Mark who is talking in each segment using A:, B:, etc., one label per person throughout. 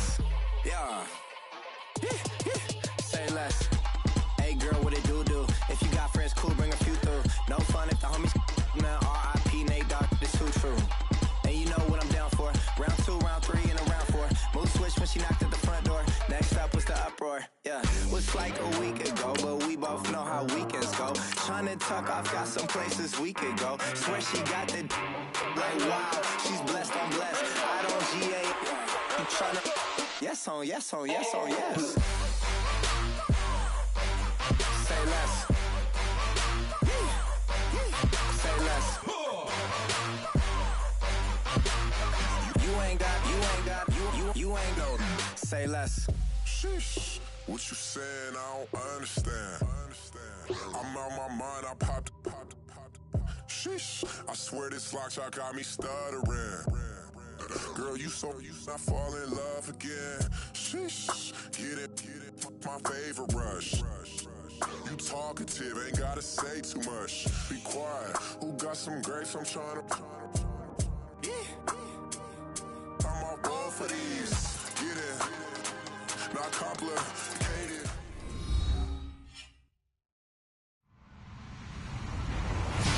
A: less. Yeah. Say less. Hey girl, what it do? If you got friends, cool, bring a few through. No fun if the homies, man. R.I.P. Nate Dogg, this too true. And you know what I'm down for. Round 2, round 3, and a round 4. Mood switch when she knocked at the front door. Next up was the uproar. Yeah, was like a week ago, but we both know how weekends go. Tryna tuck off, got some places we could go. Swear she got the like wow, she's blessed, I'm blessed. I don't GA. You tryna yes on yes on yes on yes. Say less. Say less. You ain't got. Say less.
B: Sheesh. What you saying? I don't understand. I'm out my mind. I popped. Sheesh. I swear this lock shot got me stuttering. Girl, you not fall in love again. Sheesh. Get it. My favorite rush. You talkative, ain't gotta say too much. Be quiet. Who got some grapes? I'm trying to. I'm off both of these. Get it. Not complicated.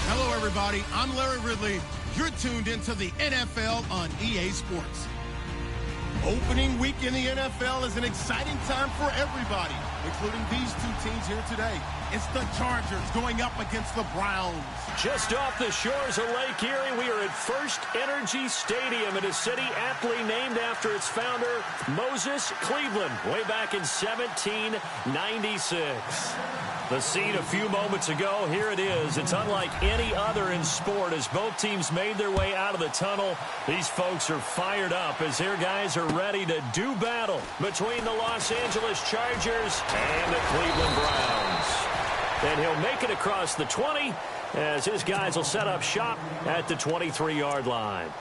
C: Hello, everybody. I'm Larry Ridley. You're tuned into the NFL on EA Sports. Opening week in the NFL is an exciting time for everybody, including these two teams here today. It's the Chargers going up against the Browns.
D: Just off the shores of Lake Erie, we are at First Energy Stadium in a city aptly named after its founder, Moses Cleveland, way back in 1796. The scene a few moments ago, here it is. It's unlike any other in sport as both teams made their way out of the tunnel. These folks are fired up as their guys are ready to do battle between the Los Angeles Chargers and the Cleveland Browns. And he'll make it across the 20 as his guys will set up shop at the 23-yard line.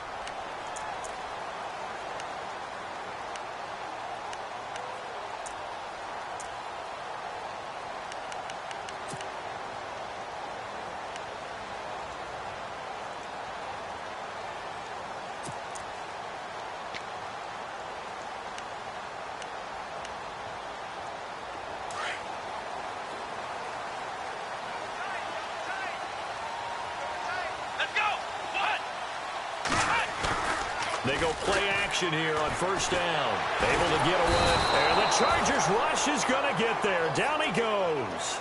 D: They go play action here on first down. Able to get away. And the Chargers rush is going to get there. Down he goes.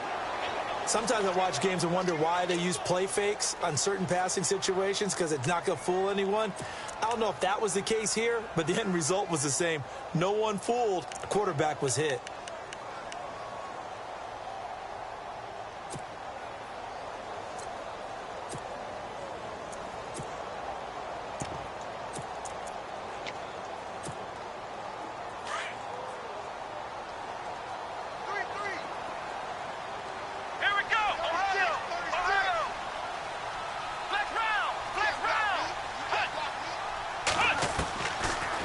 E: Sometimes I watch games and wonder why they use play fakes on certain passing situations because it's not going to fool anyone. I don't know if that was the case here, but the end result was the same. No one fooled. The quarterback was hit.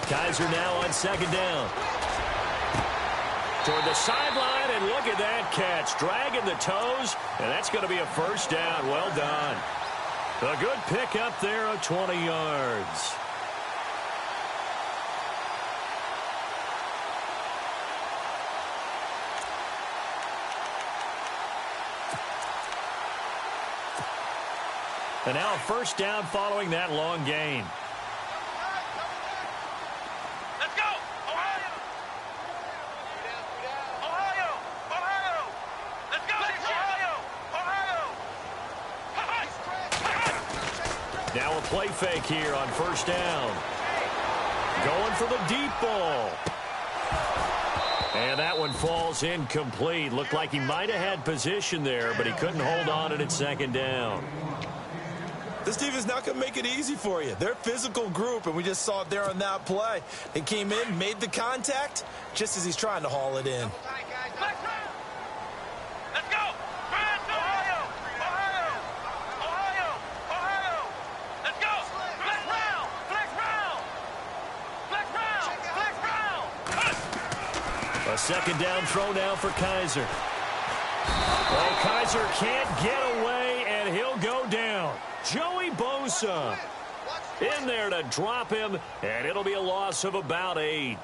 D: Guys are now on second down. Toward the sideline, and look at that catch. Dragging the toes, and that's going to be a first down. Well done. A good pick up there of 20 yards. And now a first down following that long gain. Now a play fake here on first down. Going for the deep ball. And that one falls incomplete. Looked like he might have had position there, but he couldn't hold on at second down.
E: This defense not going to make it easy for you. They're a physical group, and we just saw it there on that play. They came in, made the contact, just as he's trying to haul it in.
D: A second down throw now for Kaiser. Well, Kaiser can't get away, and he'll go down. Joey Bosa in there to drop him, and it'll be a loss of about 8.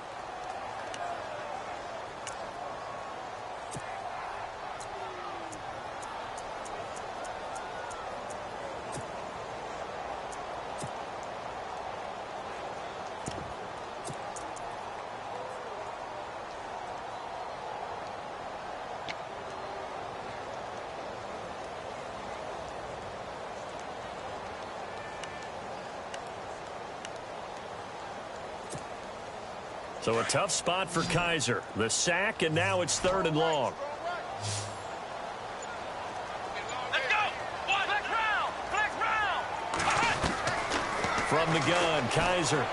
D: So a tough spot for Kaiser. The sack, and now it's 3rd and long.
F: Let's go! Flex round! Flex round!
D: From the gun, Kaiser.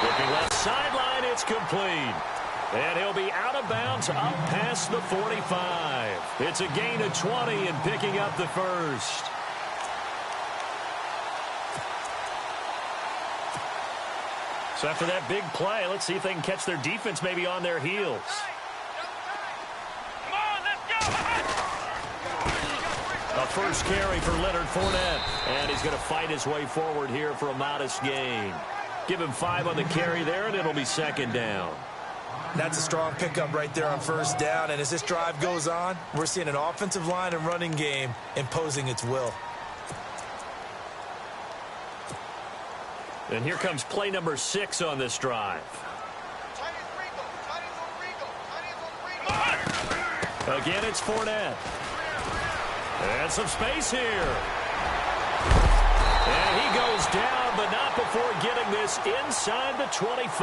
D: Looking left sideline, it's complete. And he'll be out of bounds up past the 45. It's a gain of 20 and picking up the first. So after that big play, let's see if they can catch their defense maybe on their heels.
F: Come on, let's go!
D: A first carry for Leonard Fournette. And he's going to fight his way forward here for a modest gain. Give him 5 on the carry there, and it'll be 2nd down.
E: That's a strong pickup right there on 1st down. And as this drive goes on, we're seeing an offensive line and running game imposing its will.
D: And here comes play number 6 on this drive. Again, it's Fournette. And some space here. And he goes down, but not before getting this inside the 25.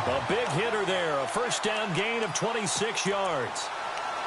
D: A big hitter there, a 1st down gain of 26 yards.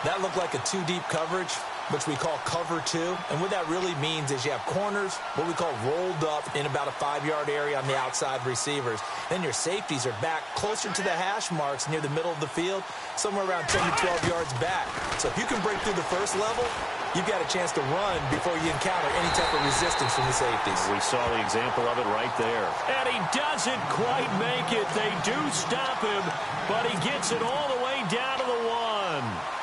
E: That looked like a 2-deep coverage, which we call cover 2. And what that really means is you have corners, what we call rolled up in about a 5-yard area on the outside receivers. Then your safeties are back closer to the hash marks near the middle of the field, somewhere around 10 to 12 yards back. So if you can break through the first level, you've got a chance to run before you encounter any type of resistance from the safeties.
D: We saw the example of it right there. And he doesn't quite make it. They do stop him, but he gets it all the way down to the 1.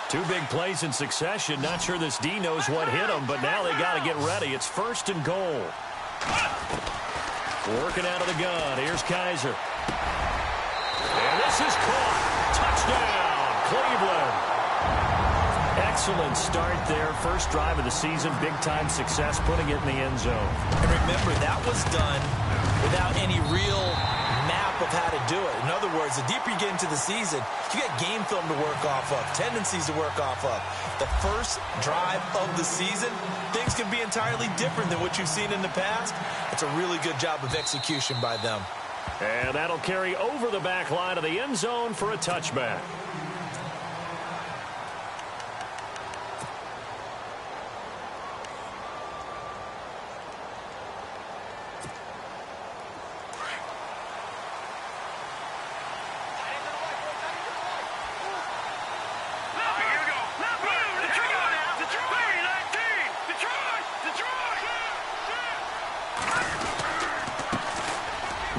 D: Two big plays in succession. Not sure this D knows what hit him, but now they got to get ready. It's 1st and goal. Working out of the gun. Here's Kaiser. And this is caught. Touchdown, Cleveland. Excellent start there. First drive of the season. Big-time success, putting it in the end zone.
E: And remember, that was done without any real map of how to do it. In other words, the deeper you get into the season, you got game film to work off of, tendencies to work off of. The first drive of the season, things can be entirely different than what you've seen in the past. It's a really good job of execution by them.
D: And that'll carry over the back line of the end zone for a touchback.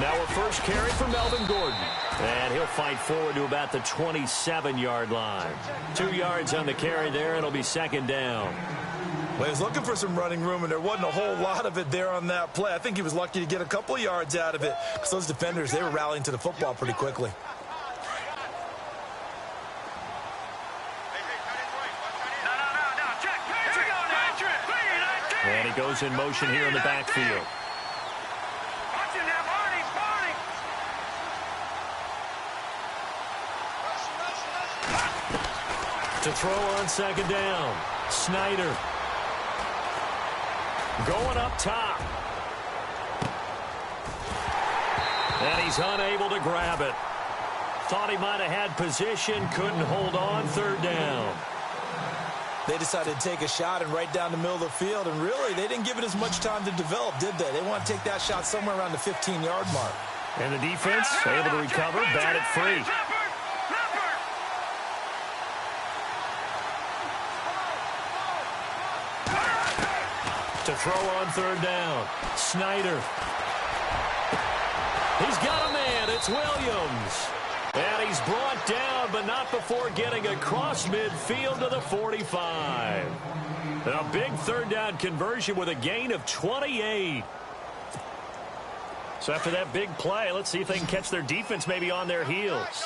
D: Now a first carry for Melvin Gordon. And he'll fight forward to about the 27-yard line. 2 yards on the carry there. It'll be 2nd down.
E: Well, he was looking for some running room, and there wasn't a whole lot of it there on that play. I think he was lucky to get a couple of yards out of it because those defenders, they were rallying to the football pretty quickly.
D: And he goes in motion here in the backfield. To throw on 2nd down. Snyder. Going up top. And he's unable to grab it. Thought he might have had position, couldn't hold on. 3rd down.
E: They decided to take a shot and right down the middle of the field, and really, they didn't give it as much time to develop, did they? They want to take that shot somewhere around the 15-yard mark.
D: And the defense able to recover, bat it free. To throw on 3rd down. Snyder. He's got a man. It's Williams. And he's brought down, but not before getting across midfield to the 45. A big 3rd down conversion with a gain of 28. So after that big play, let's see if they can catch their defense maybe on their heels.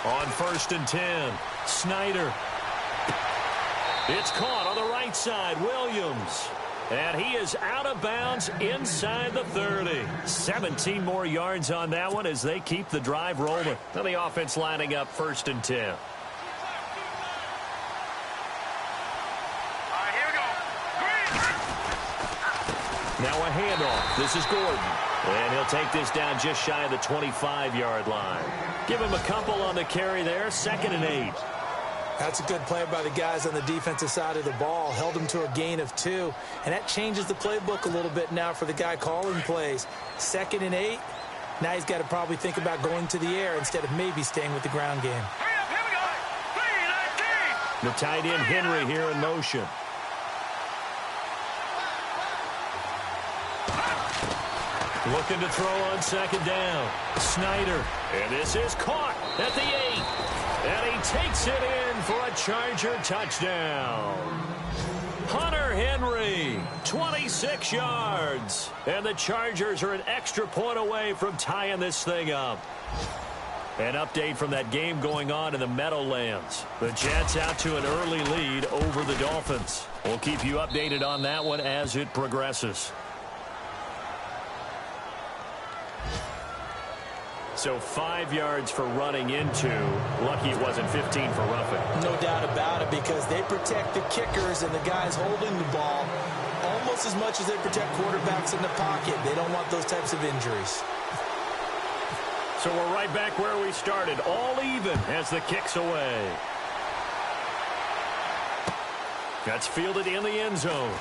D: On 1st and 10, Snyder. It's caught on the right side. Williams. And he is out of bounds inside the 30. 17 more yards on that one as they keep the drive rolling. Now the offense lining up 1st and 10.
F: All right, here we go.
D: Now a handoff. This is Gordon. And he'll take this down just shy of the 25-yard line. Give him a couple on the carry there. 2nd and 8.
E: That's a good play by the guys on the defensive side of the ball. Held them to a gain of 2. And that changes the playbook a little bit now for the guy calling plays. 2nd and 8. Now he's got to probably think about going to the air instead of maybe staying with the ground game.
F: Hurry up, here we go. 3-19.
D: The tight end Henry here in motion. Looking to throw on 2nd down. Snyder. And this is caught at the 8. And he takes it in for a Charger touchdown. Hunter Henry, 26 yards. And the Chargers are an extra point away from tying this thing up. An update from that game going on in the Meadowlands. The Jets out to an early lead over the Dolphins. We'll keep you updated on that one as it progresses. So 5 yards for running into. Lucky it wasn't 15 for roughing.
E: No doubt about it, because they protect the kickers and the guys holding the ball almost as much as they protect quarterbacks in the pocket. They don't want those types of injuries.
D: So we're right back where we started. All even as the kick's away. That's fielded in the end zone.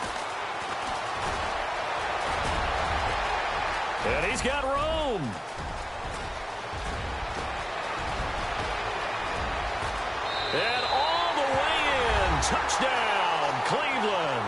D: And he's got room. And all the way in. Touchdown, Cleveland.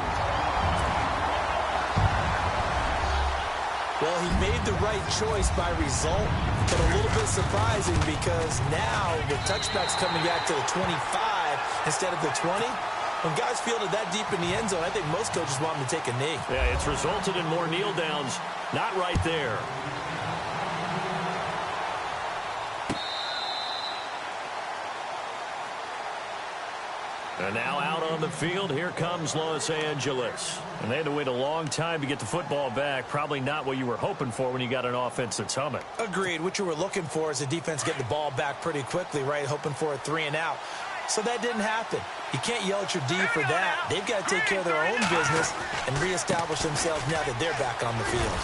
E: Well, he made the right choice by result, but a little bit surprising because now the touchback's coming back to the 25 instead of the 20. When guys fielded that deep in the end zone, I think most coaches want them to take a knee.
D: Yeah, it's resulted in more kneel downs. Not right there. And now out on the field, here comes Los Angeles. And they had to wait a long time to get the football back. Probably not what you were hoping for when you got an offense that's humming.
E: Agreed. What you were looking for is the defense getting the ball back pretty quickly, right? Hoping for a 3 and out. So that didn't happen. You can't yell at your D for that. They've got to take care of their own business and reestablish themselves now that they're back on the field.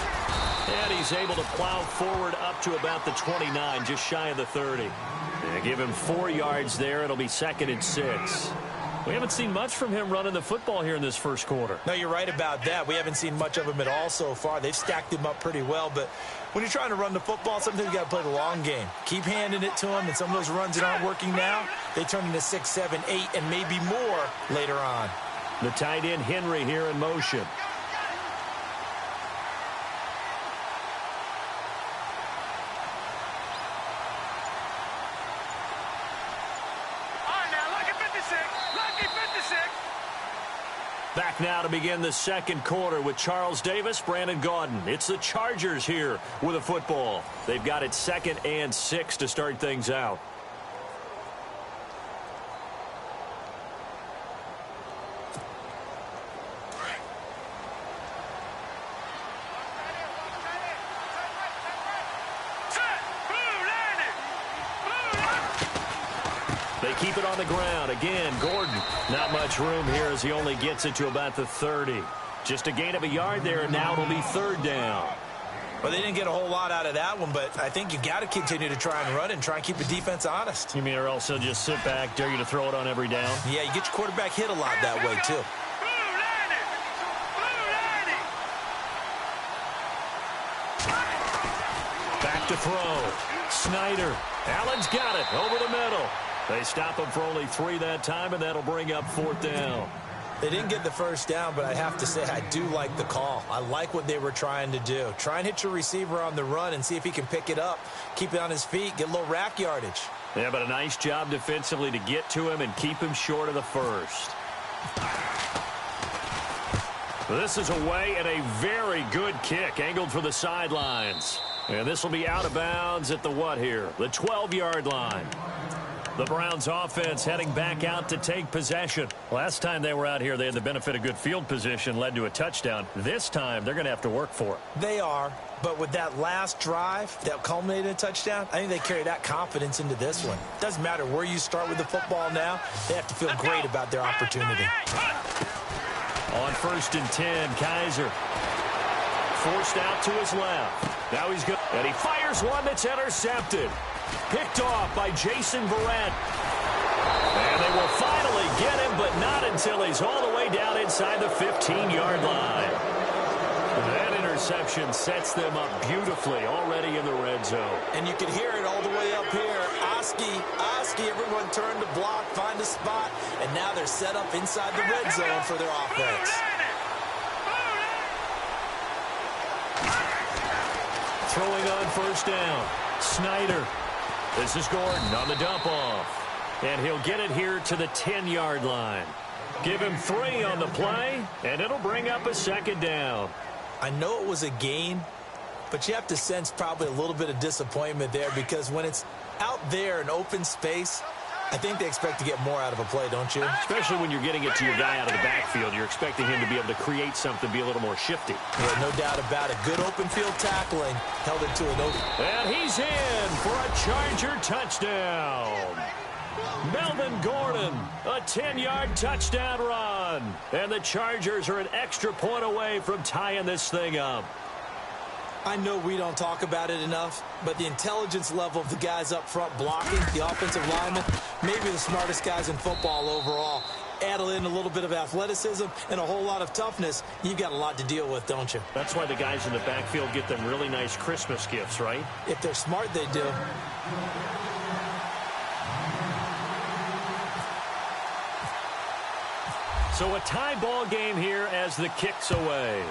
D: And he's able to plow forward up to about the 29, just shy of the 30. Yeah, give him 4 yards there. It'll be 2nd and 6. We haven't seen much from him running the football here in this first quarter.
E: No, you're right about that. We haven't seen much of him at all so far. They've stacked him up pretty well, but when you're trying to run the football, sometimes you got to play the long game. Keep handing it to him, and some of those runs that aren't working now, they turn into 6, 7, 8, and maybe more later on.
D: The tight end Henry here in motion. Back now to begin the second quarter with Charles Davis, Brandon Gaudin. It's the Chargers here with a football. They've got it 2nd and 6 to start things out. They keep it on the ground. Again, Gordon. Not much room here as he only gets it to about the 30. Just a gain of a yard there, and now it'll be 3rd down.
E: Well, they didn't get a whole lot out of that one, but I think you got to continue to try and run and try and keep the defense honest.
D: You mean or else they'll just sit back, dare you to throw it on every down?
E: Yeah, you get your quarterback hit a lot that way, too.
D: Back to throw. Snyder. Allen's got it over the middle. They stop him for only 3 that time, and that'll bring up 4th down.
E: They didn't get the first down, but I have to say I do like the call. I like what they were trying to do. Try and hit your receiver on the run and see if he can pick it up, keep it on his feet, get a little rack yardage.
D: Yeah, but a nice job defensively to get to him and keep him short of the first. This is away and a very good kick angled for the sidelines. And this will be out of bounds at the what here? The 12-yard line. The Browns offense heading back out to take possession. Last time they were out here, they had the benefit of good field position, led to a touchdown. This time, they're going to have to work for it.
E: They are, but with that last drive that culminated in a touchdown, I think they carry that confidence into this one. Doesn't matter where you start with the football now, they have to feel great about their opportunity.
D: On 1st and 10, Kaiser forced out to his left. Now he's good, and he fires one that's intercepted. Picked off by Jason Verrett. And they will finally get him, but not until he's all the way down inside the 15-yard line. That interception sets them up beautifully already in the red zone.
E: And you can hear it all the way up here. Oski, everyone turned to block, find a spot, and now they're set up inside the red zone for their offense.
D: Throwing on 1st down, Snyder. This is Gordon on the dump off. And he'll get it here to the 10-yard line. Give him 3 on the play, and it'll bring up a 2nd down.
E: I know it was a gain, but you have to sense probably a little bit of disappointment there because when it's out there in open space, I think they expect to get more out of a play, don't you?
D: Especially when you're getting it to your guy out of the backfield. You're expecting him to be able to create something, be a little more shifty.
E: Yeah, no doubt about it. Good open field tackling. Held it to an open.
D: And he's in for a Charger touchdown. Melvin Gordon, a 10-yard touchdown run. And the Chargers are an extra point away from tying this thing up.
E: I know we don't talk about it enough, but the intelligence level of the guys up front blocking, the offensive linemen, maybe the smartest guys in football overall. Add in a little bit of athleticism and a whole lot of toughness, you've got a lot to deal with, don't you?
D: That's why the guys in the backfield get them really nice Christmas gifts, right?
E: If they're smart, they do.
D: So a tie ball game here as the kick's away.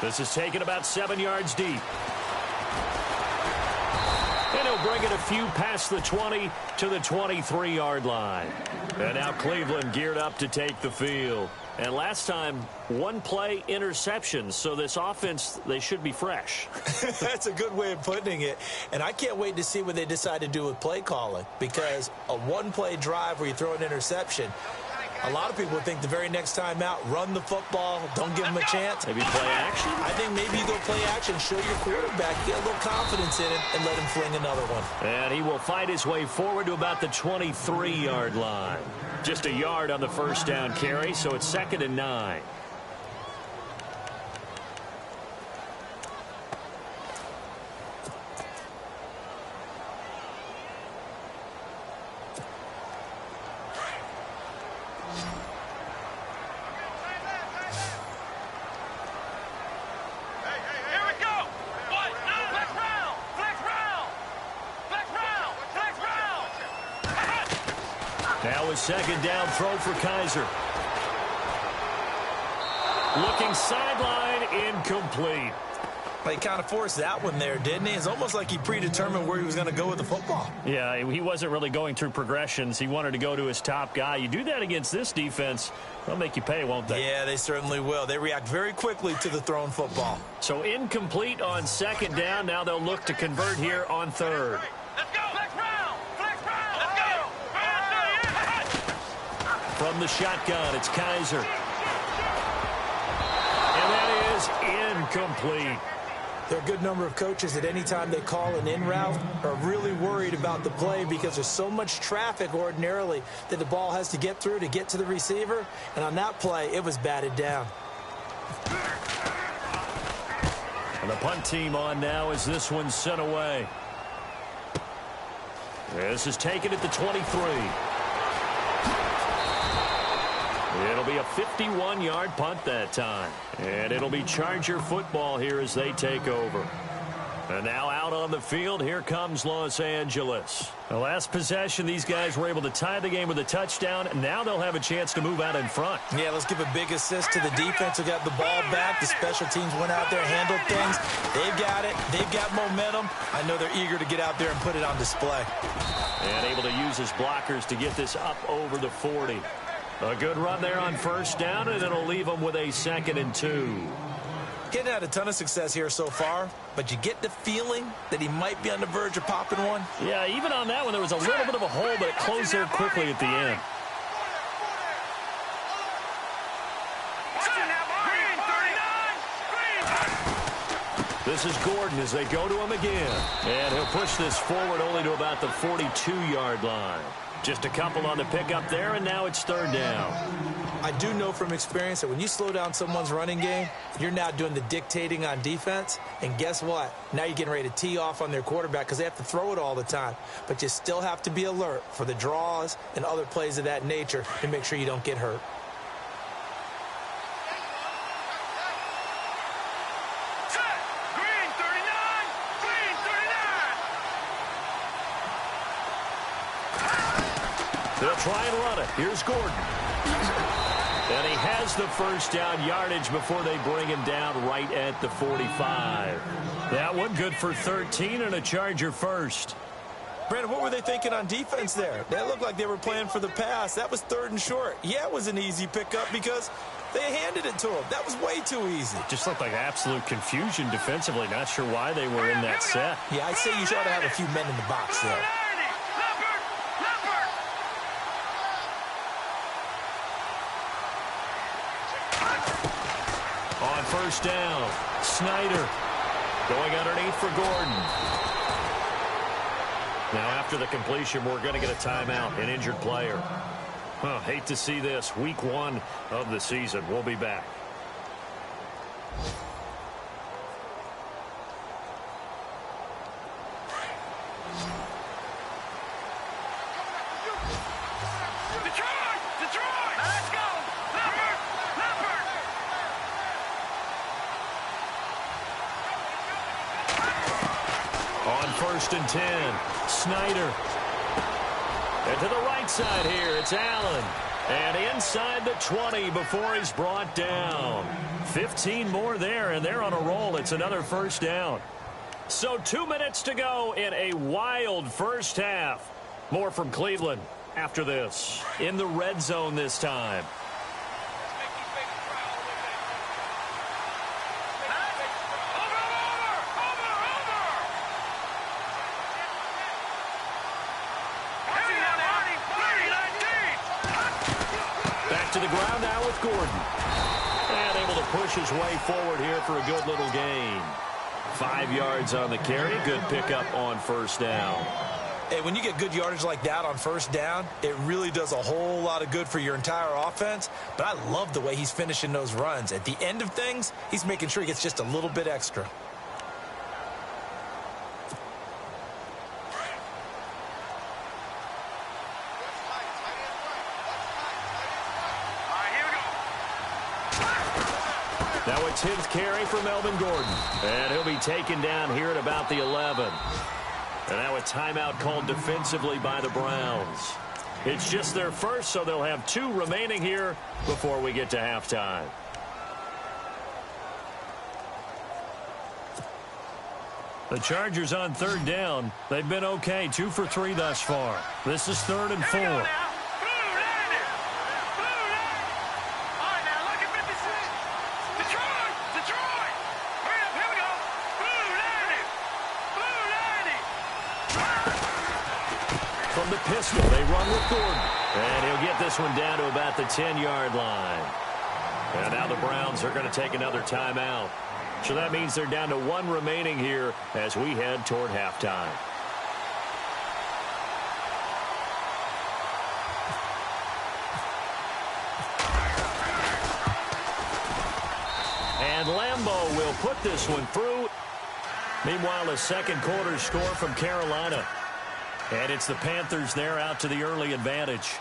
D: This is taken about 7 yards deep. And he'll bring it a few past the 20 to the 23-yard line. And now Cleveland geared up to take the field. And last time, 1 play interception. So this offense, they should be fresh.
E: That's a good way of putting it. And I can't wait to see what they decide to do with play calling. Because a 1-play drive where you throw an interception, a lot of people think the very next time out, run the football, don't give them a chance.
D: Maybe play action?
E: I think maybe you go play action, show your quarterback, get a little confidence in him, and let him fling another one.
D: And he will fight his way forward to about the 23-yard line. Just a yard on the 1st down carry, so it's 2nd and 9. Now a 2nd down throw for Kaiser. Looking sideline, incomplete.
E: He kind of forced that one there, didn't he? It's almost like he predetermined where he was going to go with the football.
D: Yeah, he wasn't really going through progressions. He wanted to go to his top guy. You do that against this defense, they'll make you pay, won't they?
E: Yeah, they certainly will. They react very quickly to the thrown football.
D: So incomplete on 2nd down. Now they'll look to convert here on 3rd.
F: Let's go. Flex round. Flex round. Let's go.
D: From the shotgun, it's Kaiser. And that is incomplete.
E: There are a good number of coaches that any time they call an in route are really worried about the play because there's so much traffic ordinarily that the ball has to get through to get to the receiver. And on that play, it was batted down.
D: And the punt team on now as this one's sent away. This is taken at the 23. It'll be a 51-yard punt that time. And it'll be Charger football here as they take over. And now out on the field, here comes Los Angeles. The last possession, these guys were able to tie the game with a touchdown. Now they'll have a chance to move out in front.
E: Yeah, let's give a big assist to the defense who got the ball back. The special teams went out there, handled things. They've got it. They've got momentum. I know they're eager to get out there and put it on display.
D: And able to use his blockers to get this up over the 40. A good run there on 1st down, and it'll leave them with a 2nd and 2.
E: Getting had a ton of success here so far, but you get the feeling that he might be on the verge of popping one.
D: Yeah, even on that one, there was a little bit of a hole, but it closed there quickly at the end. This is Gordon as they go to him again. And he'll push this forward only to about the 42-yard line. Just a couple on the pickup there, and now it's third down.
E: I do know from experience that when you slow down someone's running game, you're now doing the dictating on defense. And guess what? Now you're getting ready to tee off on their quarterback because they have to throw it all the time. But you still have to be alert for the draws and other plays of that nature to make sure you don't get hurt.
D: They'll try and run it. Here's Gordon. And he has the first down yardage before they bring him down right at the 45. That one good for 13 and a Charger first.
E: Brandon, what were they thinking on defense there? That looked like they were playing for the pass. That was third and short. Yeah, it was an easy pickup because they handed it to him. That was way too easy.
D: Just looked like absolute confusion defensively. Not sure why they were in that set.
E: Yeah, I'd say you should have a few men in the box there.
D: On first down, Snyder going underneath for Gordon. Now after the completion, we're going to get a timeout, an injured player. Hate to see this. Week 1 of the season. We'll be back. First and 10, Snyder. And to the right side here, it's Allen. And inside the 20 before he's brought down. 15 more there, and they're on a roll. It's another first down. So 2 minutes to go in a wild first half. More from Cleveland after this. In the red zone this time. To the ground now with Gordon. And able to push his way forward here for a good little gain. 5 yards on the carry. Good pickup on first down.
E: Hey, when you get good yardage like that on first down, it really does a whole lot of good for your entire offense. But I love the way he's finishing those runs. At the end of things, he's making sure he gets just a little bit extra.
D: Now a 10th carry for Melvin Gordon. And he'll be taken down here at about the 11. And now a timeout called defensively by the Browns. It's just their first, so they'll have 2 remaining here before we get to halftime. The Chargers on third down. They've been okay, 2 for 3 thus far. This is 3rd and 4. From the pistol, they run with Gordon. And he'll get this one down to about the 10-yard line. And now the Browns are going to take another timeout. So that means they're down to 1 remaining here as we head toward halftime. And Lambeau will put this one through. Meanwhile, a second quarter score from Carolina. And it's the Panthers there out to the early advantage.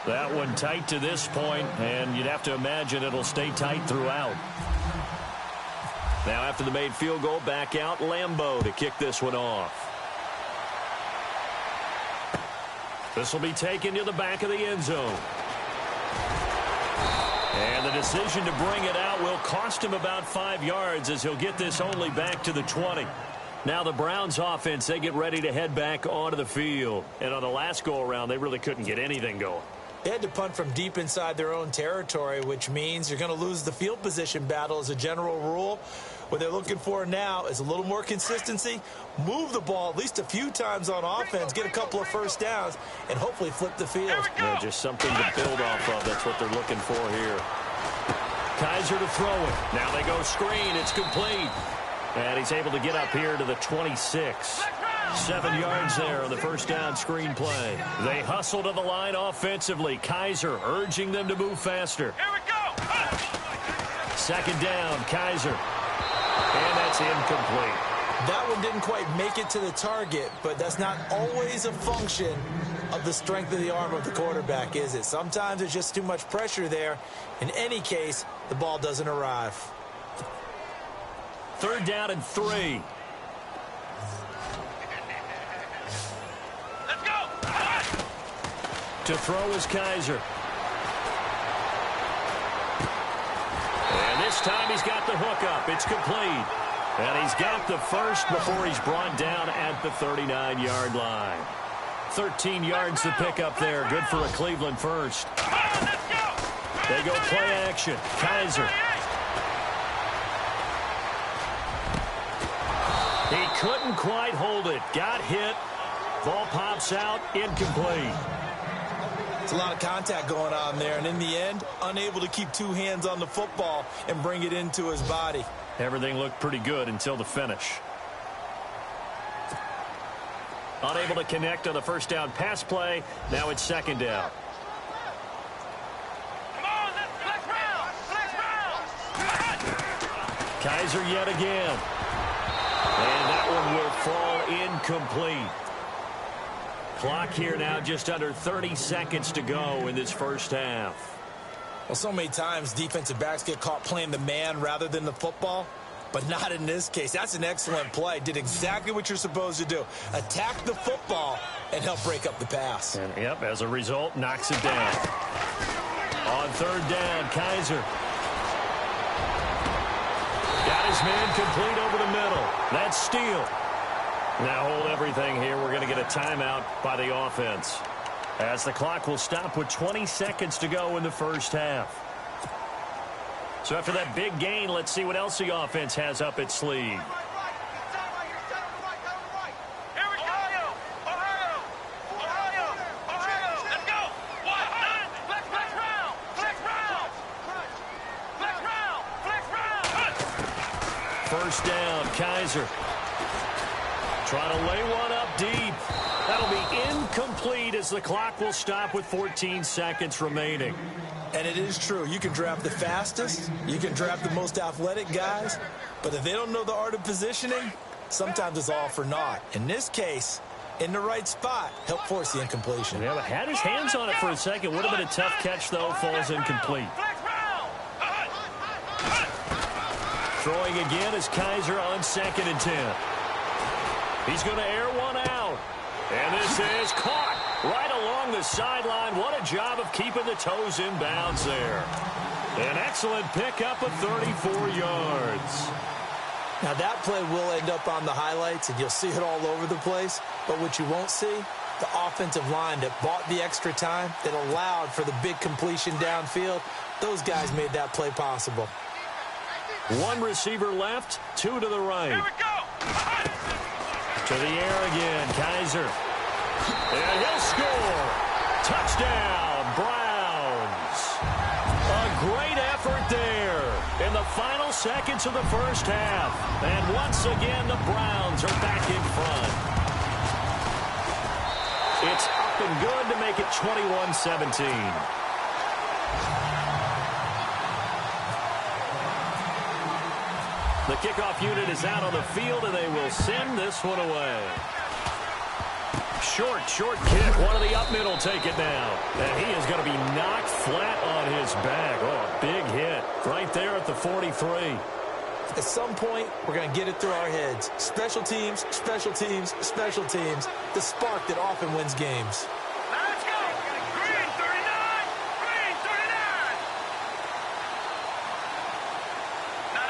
D: That one tight to this point, and you'd have to imagine it'll stay tight throughout. Now after the made field goal, back out Lambeau to kick this one off. This will be taken to the back of the end zone. And the decision to bring it out will cost him about 5 yards as he'll get this only back to the 20. Now the Browns offense, they get ready to head back onto the field. And on the last go-around, they really couldn't get anything going.
E: They had to punt from deep inside their own territory, which means you're going to lose the field position battle as a general rule. What they're looking for now is a little more consistency, move the ball at least a few times on offense, get a couple of first downs, and hopefully flip the field.
D: Yeah, just something to build off of. That's what they're looking for here. Kaiser to throw it. Now they go screen. It's complete. And he's able to get up here to the 26. 7 yards there on the first down screen play. They hustle to the line offensively. Kaiser urging them to move faster.
F: Here we go.
D: Second down, Kaiser. And that's incomplete.
E: That one didn't quite make it to the target, but that's not always a function of the strength of the arm of the quarterback, is it? Sometimes there's just too much pressure there. In any case, the ball doesn't arrive.
D: Third down and 3.
F: Let's go.
D: To throw is Kaiser. And this time he's got the hook up. It's complete. And he's got the first before he's brought down at the 39-yard line. 13 yards to pick up there. Good for a Cleveland first. They go play action. Kaiser. He couldn't quite hold it. Got hit. Ball pops out. Incomplete.
E: It's a lot of contact going on there, and in the end, unable to keep two hands on the football and bring it into his body.
D: Everything looked pretty good until the finish. Unable to connect on the first down pass play. Now it's second down.
F: Come on, let's round.
D: Kaiser yet again. And that one will fall incomplete. Clock here now just under 30 seconds to go in this first half.
E: Well, so many times defensive backs get caught playing the man rather than the football, but not in this case. That's an excellent play. Did exactly what you're supposed to do. Attack the football and help break up the pass.
D: And, yep, as a result, knocks it down. On third down, Kaiser. Got his man complete over the middle. That's Steele. Now hold everything here. We're going to get a timeout by the offense, as the clock will stop with 20 seconds to go in the first half. So after that big gain, let's see what else the offense has up its sleeve.
F: Here we go. Ohio. Let's go. Flex round.
D: First down, Kaiser. Trying to lay one up deep. That'll be incomplete as the clock will stop with 14 seconds remaining.
E: And it is true. You can draft the fastest. You can draft the most athletic guys. But if they don't know the art of positioning, sometimes it's all for naught. In this case, in the right spot, help force the incompletion.
D: Yeah, but had his hands on it for a second. Would have been a tough catch, though. Falls incomplete. Throwing again is Kaiser on 2nd and 10. He's going to air one out. And this is caught right along the sideline. What a job of keeping the toes in bounds there. An excellent pickup of 34 yards.
E: Now, that play will end up on the highlights, and you'll see it all over the place. But what you won't see, the offensive line that bought the extra time, that allowed for the big completion downfield, those guys made that play possible.
D: One receiver left, 2 to the right.
F: Here we go.
D: To the air again, Kaiser. And he'll score. Touchdown, Browns. A great effort there in the final seconds of the first half. And once again, the Browns are back in front. It's up and good to make it 21-17. The kickoff unit is out on the field, and they will send this one away. Short kick. One of the up middle take it now. And he is going to be knocked flat on his back. Oh, big hit right there at the 43.
E: At some point, we're going to get it through our heads. Special teams, special teams, special teams. The spark that often wins games.
F: Let's go. Green 39. Green 39. No.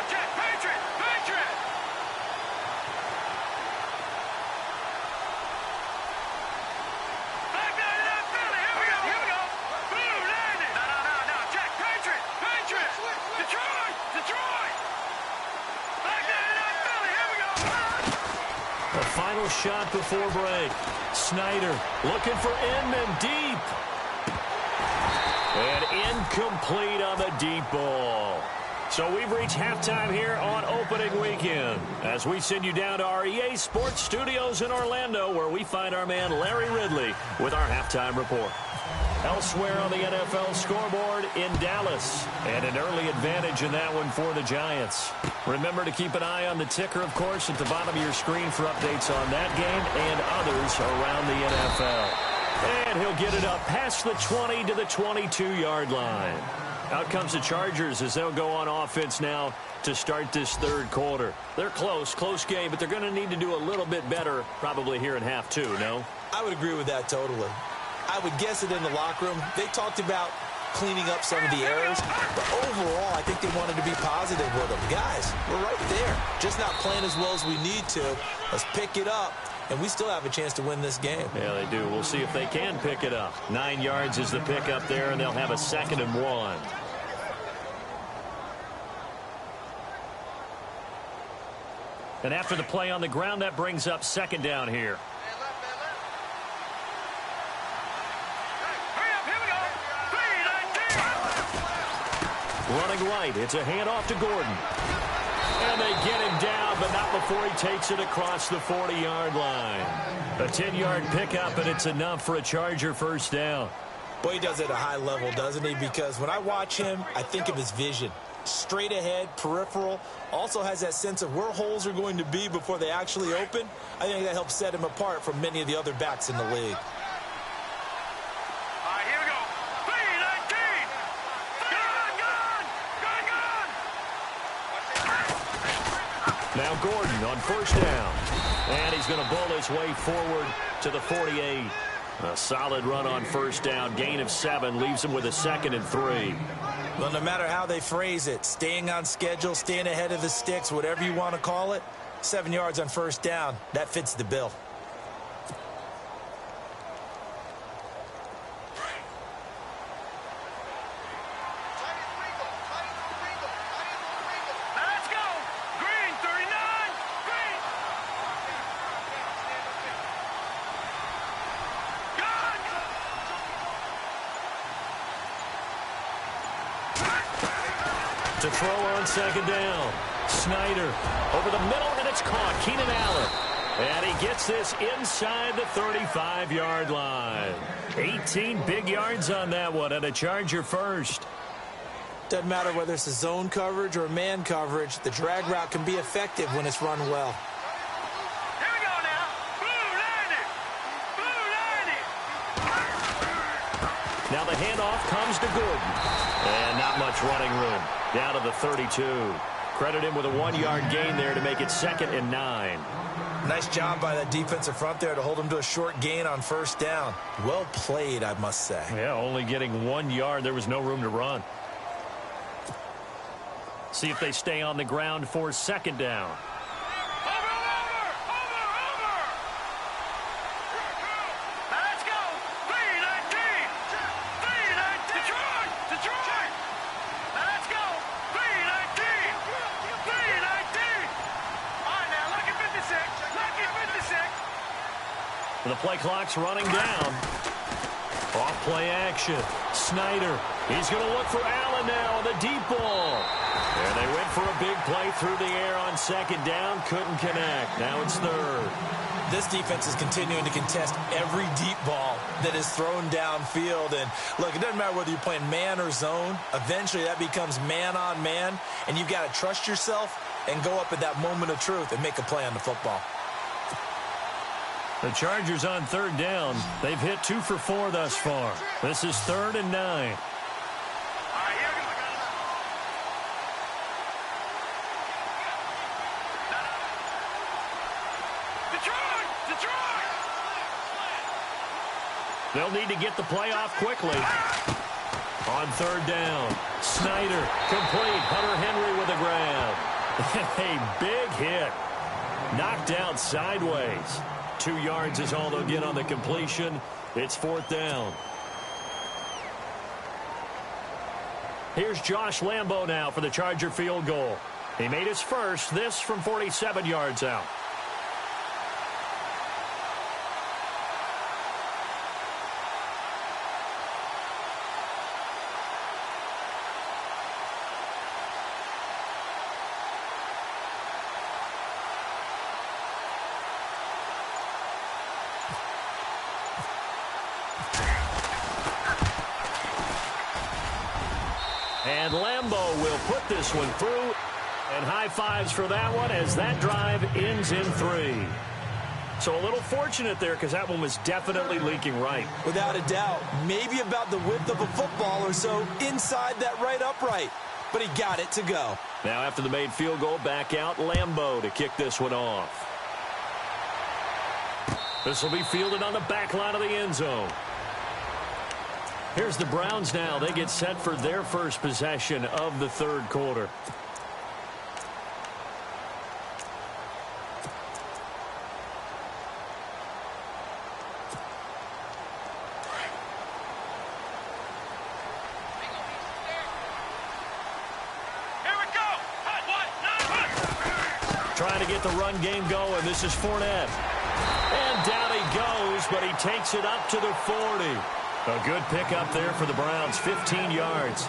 F: Jack, Patriot. Back down to that Philly. Here we go.
D: final shot before break. Snyder looking for Inman deep. And incomplete on the deep ball. So we've reached halftime here on opening weekend as we send you down to our EA Sports Studios in Orlando, where we find our man Larry Ridley with our halftime report. Elsewhere on the NFL scoreboard in Dallas, and an early advantage in that one for the Giants. Remember to keep an eye on the ticker, of course, at the bottom of your screen for updates on that game and others around the NFL. And he'll get it up past the 20 to the 22-yard line. Out comes the Chargers as they'll go on offense now to start this third quarter. They're close game, but they're going to need to do a little bit better probably here in half two, no?
E: I would agree with that totally. I would guess it in the locker room. They talked about cleaning up some of the errors, but overall, I think they wanted to be positive with them. Guys, we're right there. Just not playing as well as we need to. Let's pick it up, and we still have a chance to win this game.
D: Yeah, they do. We'll see if they can pick it up. 9 yards is the pickup there, and they'll have a 2nd and 1. And after the play on the ground, that brings up 2nd down here. Running right, it's a handoff to Gordon. And they get him down, but not before he takes it across the 40-yard line. A 10-yard pickup, and it's enough for a Charger first down.
E: Boy, he does it at a high level, doesn't he? Because when I watch him, I think of his vision. Straight ahead, peripheral, also has that sense of where holes are going to be before they actually open. I think that helps set him apart from many of the other backs in the league.
D: Now Gordon on first down. And he's going to bull his way forward to the 48. A solid run on first down. Gain of 7 leaves him with a 2nd and 3.
E: Well, no matter how they phrase it, staying on schedule, staying ahead of the sticks, whatever you want to call it, 7 yards on first down, that fits the bill.
D: To throw on 2nd down. Snyder over the middle, and it's caught. Keenan Allen. And he gets this inside the 35-yard line. 18 big yards on that one, and a Charger first.
E: Doesn't matter whether it's a zone coverage or man coverage, the drag route can be effective when it's run well.
F: Here we go now. Blue 90.
D: Now the handoff comes to Gordon. And not much running room. Down to the 32. Credit him with a 1-yard gain there to make it 2nd and 9.
E: Nice job by that defensive front there to hold him to a short gain on first down. Well played, I must say.
D: Yeah, only getting 1 yard. There was no room to run. See if they stay on the ground for 2nd down. The play clock's running down. Off play action. Snyder. He's going to look for Allen now on the deep ball. And they went for a big play through the air on 2nd down. Couldn't connect. Now it's 3rd.
E: This defense is continuing to contest every deep ball that is thrown downfield. And look, it doesn't matter whether you're playing man or zone. Eventually that becomes man on man. And you've got to trust yourself and go up at that moment of truth and make a play on the football.
D: The Chargers on 3rd down. They've hit 2 for 4 thus far. This is 3rd and 9. They'll need to get the play off quickly. On 3rd down, Snyder complete. Hunter Henry with a grab. A big hit. Knocked out sideways. 2 yards is all they'll get on the completion. It's 4th down. Here's Josh Lambo now for the Charger field goal. He made his first, this from 47 yards out. And Lambeau will put this one through. And high fives for that one as that drive ends in 3. So a little fortunate there because that one was definitely leaking right.
E: Without a doubt. Maybe about the width of a football or so inside that right upright. But he got it to go.
D: Now after the made field goal, back out Lambeau to kick this one off. This will be fielded on the back line of the end zone. Here's the Browns now. They get set for their first possession of the third quarter. Trying to get the run game going. This is Fournette. And down he goes, but he takes it up to the 40. A good pickup there for the Browns, 15 yards.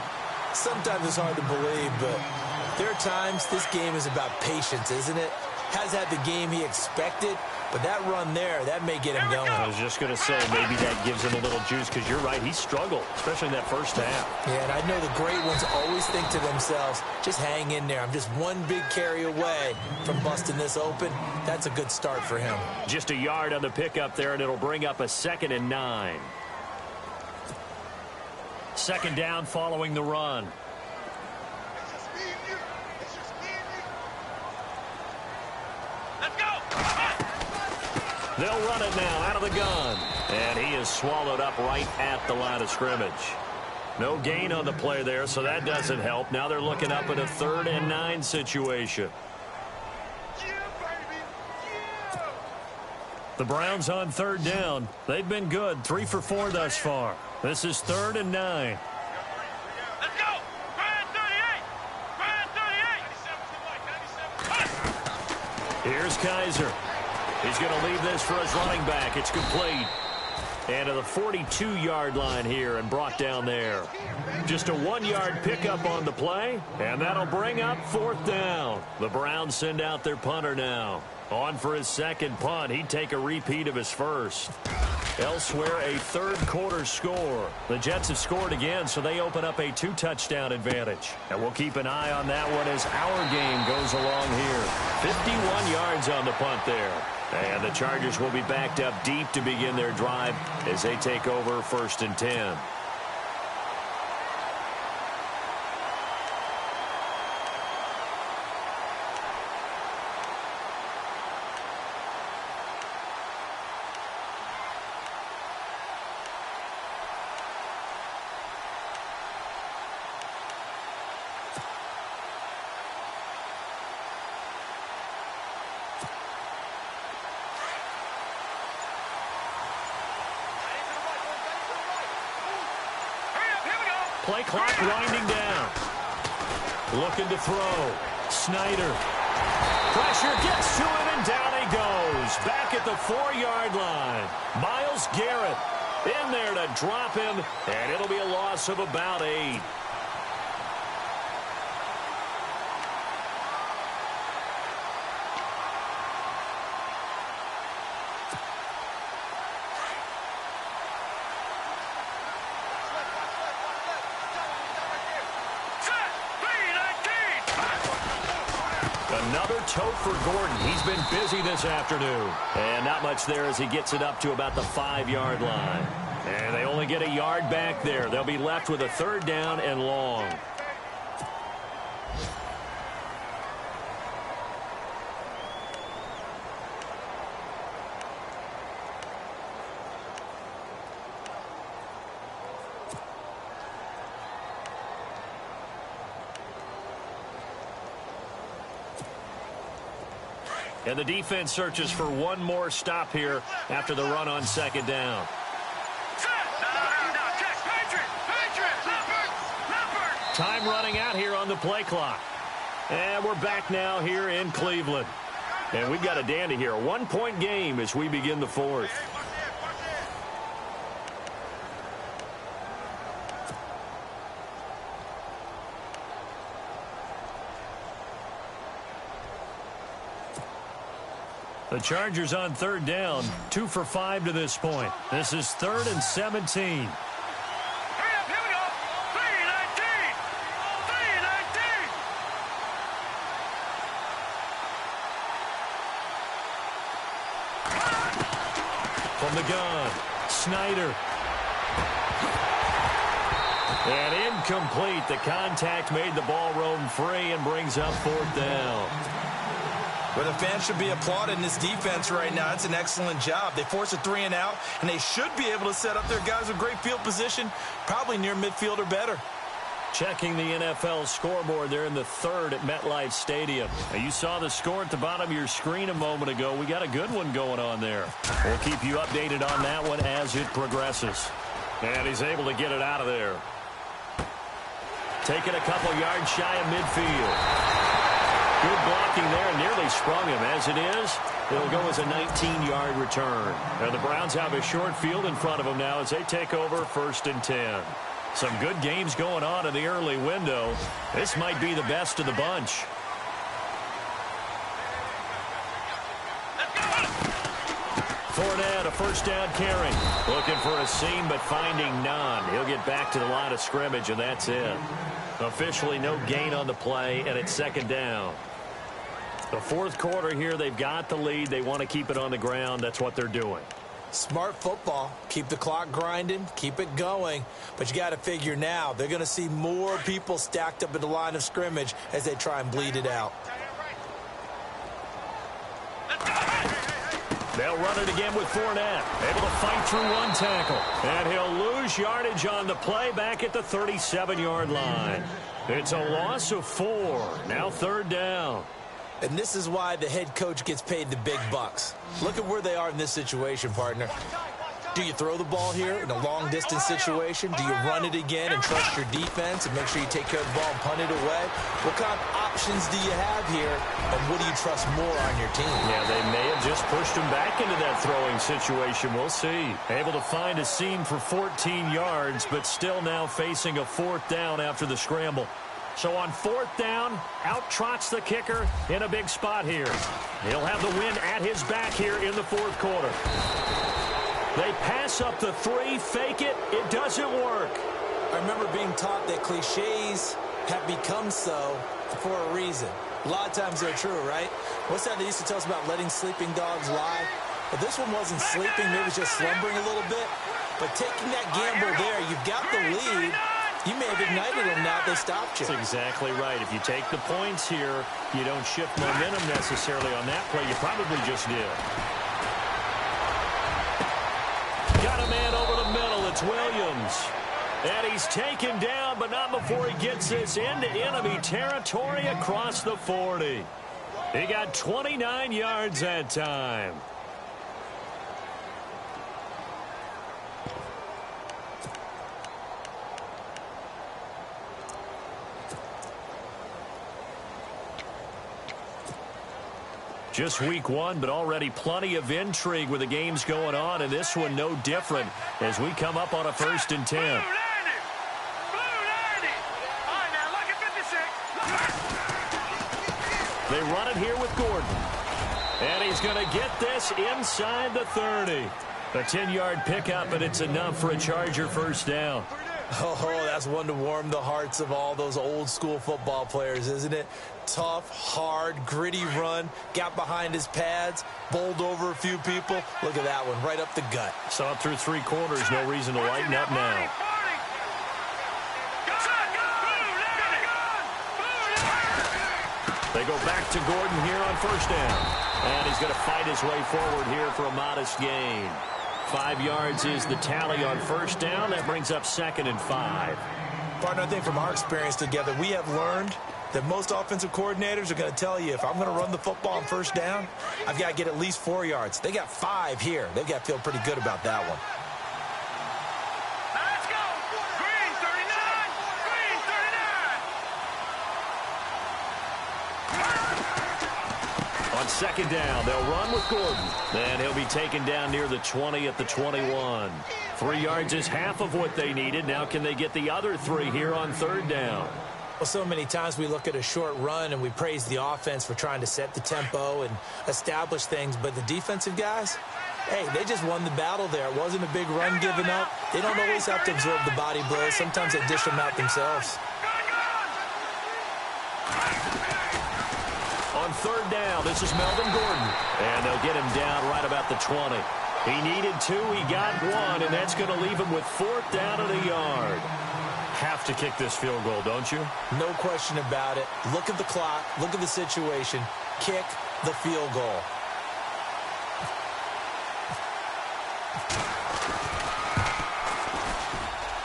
E: Sometimes it's hard to believe, but there are times this game is about patience, isn't it? Has had the game he expected, but that run there, that may get him going.
D: I was just going to say, maybe that gives him a little juice, because you're right, he struggled, especially in that first half.
E: Yeah, and I know the great ones always think to themselves, just hang in there. I'm just one big carry away from busting this open. That's a good start for him.
D: Just a yard on the pickup there, and it'll bring up a 2nd and 9. Second down following the run. They'll run it now out of the gun. And he is swallowed up right at the line of scrimmage. No gain on the play there, so that doesn't help. Now they're looking up at a 3rd and 9 situation. The Browns on 3rd down. They've been good, 3 for 4 thus far. This is 3rd and 9.
F: Let's go! Brand 38! Brand 38!
D: Here's Kaiser. He's going to leave this for his running back. It's complete. And to the 42-yard line here and brought down there. Just a 1-yard pickup on the play, and that'll bring up 4th down. The Browns send out their punter now. On for his second punt. He'd take a repeat of his first. Elsewhere, a third-quarter score. The Jets have scored again, so they open up a 2-touchdown advantage. And we'll keep an eye on that one as our game goes along here. 51 yards on the punt there. And the Chargers will be backed up deep to begin their drive as they take over 1st and 10. Play clock winding down. Looking to throw. Snyder. Pressure gets to him, and down he goes. Back at the 4-yard line. Myles Garrett in there to drop him, and it'll be a loss of about 8. Another toe for Gordon. He's been busy this afternoon. And not much there as he gets it up to about the 5-yard line. And they only get a yard back there. They'll be left with a 3rd down and long. And the defense searches for one more stop here after the run on 2nd down. Time running out here on the play clock. And we're back now here in Cleveland. And we've got a dandy here. A 1-point game as we begin the 4th. The Chargers on 3rd down, 2 for 5 to this point. This is 3rd and 17.
F: Hurry up, here we go. 3:19.
D: From the gun, Snyder. And incomplete. The contact made the ball roam free and brings up 4th down.
E: Well, the fans should be applauding this defense right now. It's an excellent job. They force a 3 and out, and they should be able to set up their guys with great field position, probably near midfield or better.
D: Checking the NFL scoreboard there in the 3rd at MetLife Stadium. Now, you saw the score at the bottom of your screen a moment ago. We got a good one going on there. We'll keep you updated on that one as it progresses. And he's able to get it out of there. Taking a couple yards shy of midfield. Good blocking there, and nearly sprung him. As it is, it'll go as a 19-yard return. And the Browns have a short field in front of them now as they take over 1st and 10. Some good games going on in the early window. This might be the best of the bunch. Fournette, a 1st down carry. Looking for a seam, but finding none. He'll get back to the line of scrimmage, and that's it. Officially no gain on the play, and it's 2nd down. The 4th quarter here, they've got the lead. They want to keep it on the ground. That's what they're doing.
E: Smart football. Keep the clock grinding. Keep it going. But you got to figure now, they're going to see more people stacked up at the line of scrimmage as they try and bleed it out.
D: They'll run it again with Fournette. Able to fight through one tackle. And he'll lose yardage on the play back at the 37-yard line. It's a loss of 4. Now 3rd down.
E: And this is why the head coach gets paid the big bucks. Look at where they are in this situation, partner. Do you throw the ball here in a long-distance situation? Do you run it again and trust your defense and make sure you take care of the ball and punt it away? What kind of options do you have here, and what do you trust more on your team?
D: Yeah, they may have just pushed him back into that throwing situation. We'll see. Able to find a seam for 14 yards, but still now facing a 4th down after the scramble. So on 4th down, out trots the kicker in a big spot here. He'll have the win at his back here in the 4th quarter. They pass up the 3, fake it. It doesn't work.
E: I remember being taught that cliches have become so for a reason. A lot of times they're true, right? What's that they used to tell us about letting sleeping dogs lie? But this one wasn't sleeping. Maybe it was just slumbering a little bit. But taking that gamble there, you've got the lead. You may have ignited them now. They stopped you.
D: That's exactly right. If you take the points here, you don't shift momentum necessarily on that play. You probably just did. Got a man over the middle. It's Williams. And he's taken down, but not before he gets this into enemy territory across the 40. He got 29 yards that time. Just week 1, but already plenty of intrigue with the games going on, and this one no different as we come up on a 1st and 10. They run it here with Gordon. And he's going to get this inside the 30. A 10-yard pickup, and it's enough for a Charger 1st down.
E: Oh, that's one to warm the hearts of all those old-school football players, isn't it? Tough, hard, gritty run, got behind his pads, bowled over a few people. Look at that one, right up the gut.
D: Saw it through 3 quarters, no reason to lighten up now. They go back to Gordon here on 1st down. And he's going to fight his way forward here for a modest gain. 5 yards is the tally on 1st down. That brings up 2nd and 5.
E: Partner, I think from our experience together, we have learned that most offensive coordinators are going to tell you, if I'm going to run the football on 1st down, I've got to get at least 4 yards. They got 5 here. They've got to feel pretty good about that one.
F: Let's go. Green 39. Green 39.
D: On 2nd down, they'll run with Gordon. And he'll be taken down near the 20 at the 21. 3 yards is half of what they needed. Now can they get the other 3 here on 3rd down?
E: Well, so many times we look at a short run and we praise the offense for trying to set the tempo and establish things. But the defensive guys, hey, they just won the battle there. It wasn't a big run given up. They don't always have to absorb the body blows. Sometimes they dish them out themselves.
D: On 3rd down, this is Melvin Gordon. And they'll get him down right about the 20. He needed 2, he got 1, and that's going to leave him with 4th down and a yard. Have to kick this field goal, don't you?
E: No question about it. Look at the clock. Look at the situation. Kick the field goal.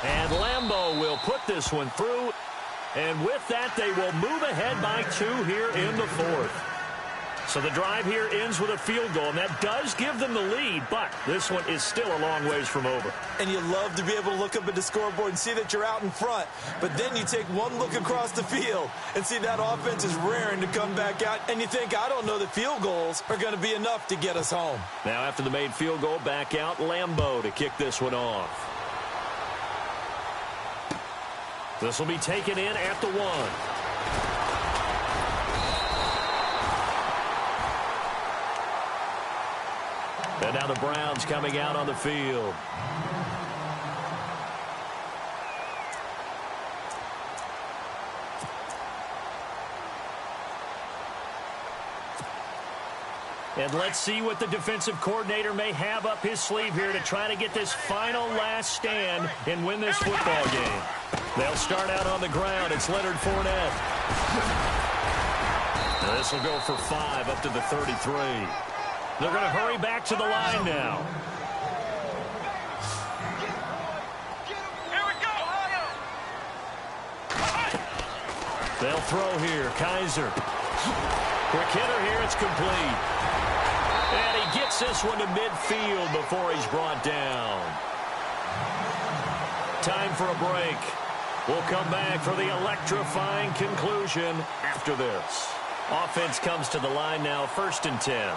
D: And Lambeau will put this one through. And with that, they will move ahead by 2 here in the 4th. So the drive here ends with a field goal, and that does give them the lead, but this one is still a long ways from over.
E: And you love to be able to look up at the scoreboard and see that you're out in front, but then you take one look across the field and see that offense is raring to come back out, and you think, I don't know that field goals are going to be enough to get us home.
D: Now after the made field goal, back out Lambeau to kick this one off. This will be taken in at the 1. And now the Browns coming out on the field. And let's see what the defensive coordinator may have up his sleeve here to try to get this final last stand and win this football game. They'll start out on the ground. It's Leonard Fournette. This will go for 5 up to the 33. They're going to hurry back to the line now.
F: Here we go.
D: They'll throw here. Kaiser. Quick hitter here. It's complete. And he gets this one to midfield before he's brought down. Time for a break. We'll come back for the electrifying conclusion after this. Offense comes to the line now, 1st and 10.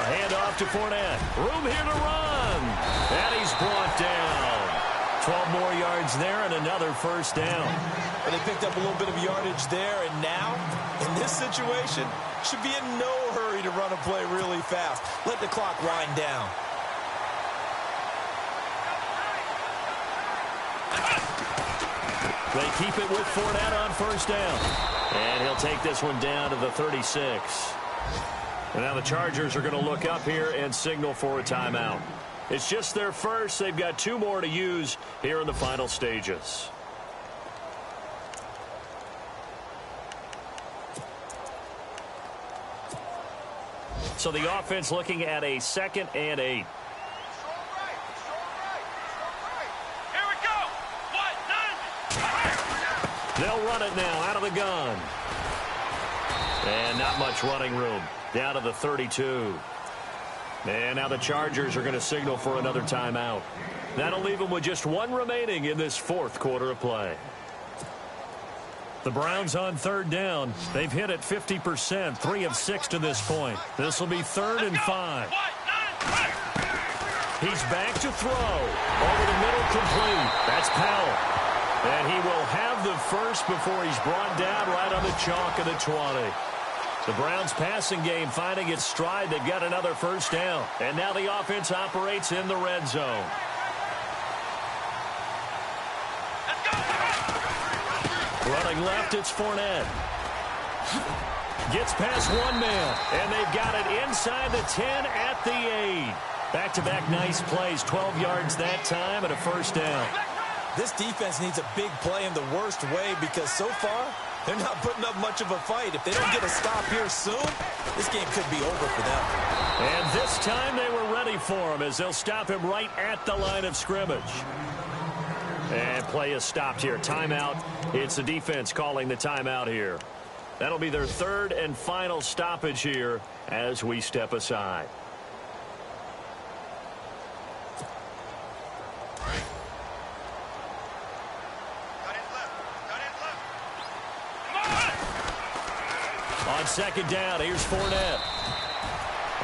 D: Handoff to Fournette. Room here to run. And he's brought down. 12 more yards there and another 1st down.
E: And they picked up a little bit of yardage there, and now, in this situation, should be in no hurry to run a play really fast. Let the clock wind down.
D: They keep it with Fournette on 1st down. And he'll take this one down to the 36. And now the Chargers are going to look up here and signal for a timeout. It's just their first. They've got 2 more to use here in the final stages. So the offense looking at a 2nd and 8.
F: Here we go. 1, 9.
D: They'll run it now out of the gun. And not much running room. Down to the 32. And now the Chargers are going to signal for another timeout. That'll leave them with just 1 remaining in this 4th quarter of play. The Browns on 3rd down. They've hit it 50%, 3 of 6 to this point. This will be 3rd and 5. He's back to throw. Over the middle, complete. That's Powell. And he will have the first before he's brought down right on the chalk of the 20. The Browns passing game finding its stride. They've got another 1st down. And now the offense operates in the red zone. Running left, it's Fournette. Gets past 1 man. And they've got it inside the 10 at the 8. Back-to-back nice plays. 12 yards that time and a 1st down.
E: This defense needs a big play in the worst way because so far, they're not putting up much of a fight. If they don't get a stop here soon, this game could be over for them.
D: And this time they were ready for him as they'll stop him right at the line of scrimmage. And play is stopped here. Timeout. It's the defense calling the timeout here. That'll be their 3rd and final stoppage here as we step aside. On 2nd down, here's Fournette.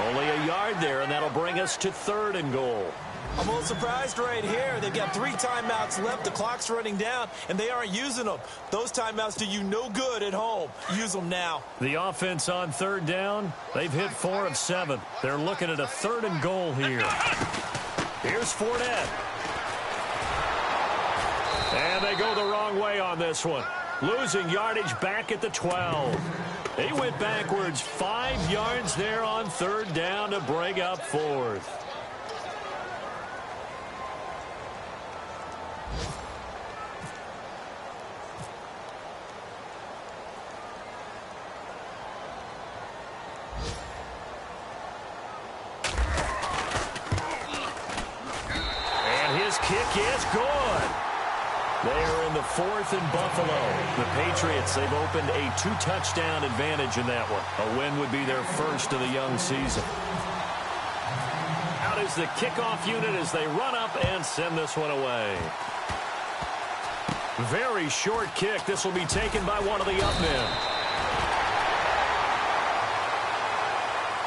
D: Only a yard there, and that'll bring us to 3rd and goal.
E: I'm a little surprised right here. They've got 3 timeouts left. The clock's running down, and they aren't using them. Those timeouts do you no good at home. Use them now.
D: The offense on 3rd down, they've hit 4 of 7. They're looking at a 3rd and goal here. Here's Fournette. And they go the wrong way on this one. Losing yardage back at the 12. He went backwards 5 yards there on third down to bring up fourth. And his kick is good. They are in the fourth in Buffalo. The Patriots, they've opened a 2-touchdown advantage in that one. A win would be their first of the young season. Out is the kickoff unit as they run up and send this one away. Very short kick. This will be taken by one of the up men.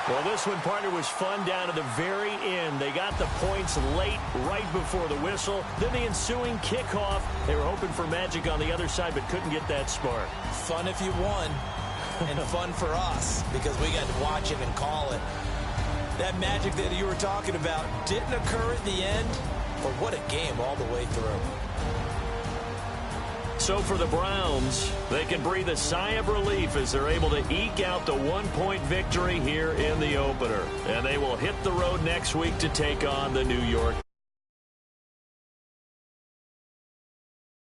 D: Well, this one, partner, was fun down to the very end. They got the points late, right before the whistle. Then the ensuing kickoff. They were hoping for magic on the other side, but couldn't get that spark.
E: Fun if you won, and fun for us, because we got to watch it and call it. That magic that you were talking about didn't occur at the end, but what a game all the way through.
D: So for the Browns, they can breathe a sigh of relief as they're able to eke out the 1-point victory here in the opener. And they will hit the road next week to take on the New York